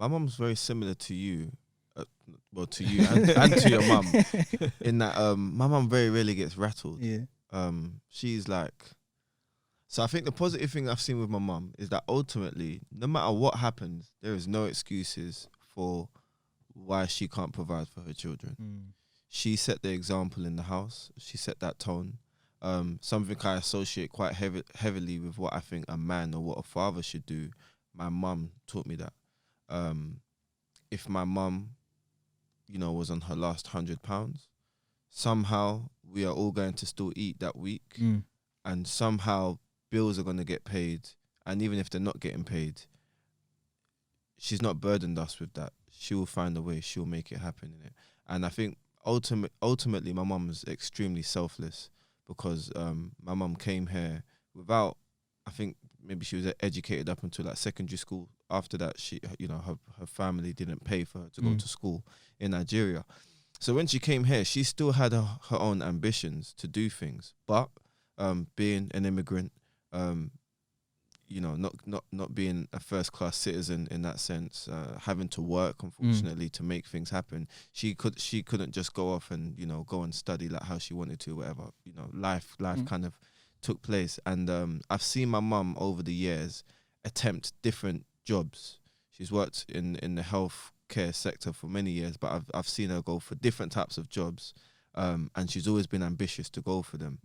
my mum's very similar to you. Well, to you and to your mum, in that my mum very rarely gets rattled. Yeah. She's like, so I think the positive thing I've seen with my mum is that ultimately, no matter what happens, there is no excuses for why she can't provide for her children. She set the example in the house. She set that tone. Something I associate quite heavily with what I think a man or what a father should do. My mum taught me that. If my mum, was on her last £100, somehow we are all going to still eat that week, and somehow bills are going to get paid. And even if they're not getting paid, she's not burdened us with that. She will find a way. She'll make it happen in it. And I think ultimately, my mum was extremely selfless because my mum came here without. I think maybe she was educated up until like secondary school. After that, she, her family didn't pay for her to go to school in Nigeria. So when she came here, she still had her own ambitions to do things. But being an immigrant, not being a first class citizen in that sense, having to work unfortunately to make things happen. She couldn't just go off and go and study like how she wanted to, whatever. Life kind of took place, and I've seen my mum over the years attempt different jobs. She's worked in the healthcare sector for many years, but I've seen her go for different types of jobs. And she's always been ambitious to go for them.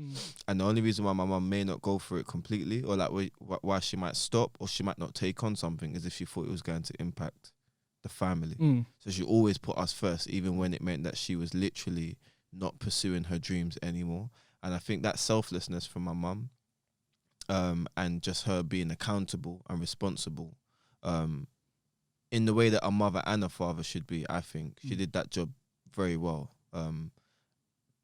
And the only reason why my mum may not go for it completely, or like why she might stop or she might not take on something, is if she thought it was going to impact the family. So she always put us first, even when it meant that she was literally not pursuing her dreams anymore. And I think that selflessness from my mum, and just her being accountable and responsible, in the way that a mother and a father should be, I think she did that job very well.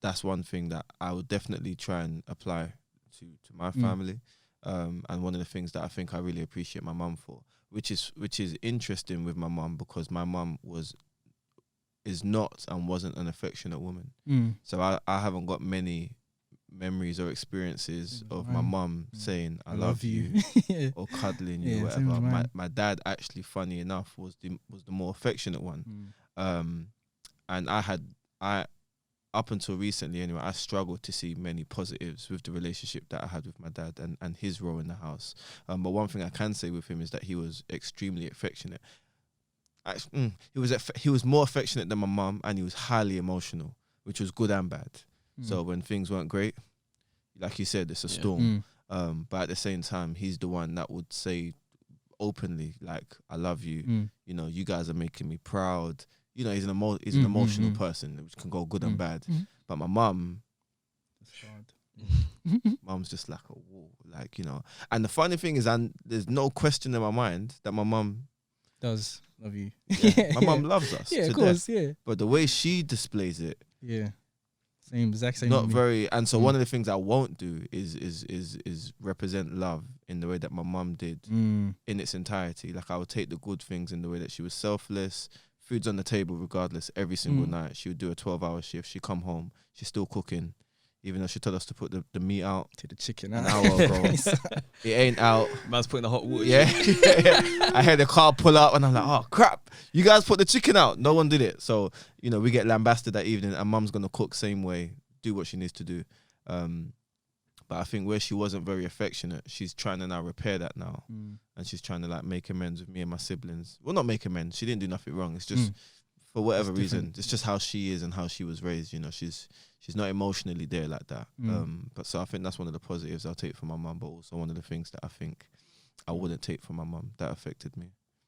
That's one thing that I would definitely try and apply to my family. And one of the things that I think I really appreciate my mum for, which is interesting with my mum, because my mum is not and wasn't an affectionate woman. So I haven't got many memories or experiences of my mum saying I love you or cuddling you, whatever. My dad, actually, funny enough, was the more affectionate one. And I up until recently anyway, I struggled to see many positives with the relationship that I had with my dad and his role in the house. But one thing I can say with him is that he was extremely affectionate. He was more affectionate than my mum, and he was highly emotional, which was good and bad. So when things weren't great, like you said, it's a storm. But at the same time, he's the one that would say openly, like, I love you. You guys are making me proud. He's an emotional person, which can go good and bad. But my mum, mum's just like a wall, And the funny thing is, and there's no question in my mind that my mum does love you. My mum loves us. Yeah, to of course, death. But the way she displays it, exact same. Not very. And so one of the things I won't do is represent love in the way that my mum did in its entirety. Like, I would take the good things in the way that she was selfless. Food's on the table regardless every single night. She would do a 12-hour shift. She'd come home. She's still cooking. Even though she told us to put the meat out. To the chicken an hour ago. It ain't out. Man's putting the hot water. Yeah. I had the car pull up and I'm like, oh crap, you guys put the chicken out. No one did it. So, we get lambasted that evening, and mum's going to cook same way, do what she needs to do. But I think where she wasn't very affectionate, she's trying to now repair that now. And she's trying to make amends with me and my siblings. Well, not make amends. She didn't do nothing wrong. It's just for whatever reason, it's just how she is and how she was raised. She's not emotionally there like that. But so I think that's one of the positives I'll take from my mum, but also one of the things that I think I wouldn't take from my mum that affected me.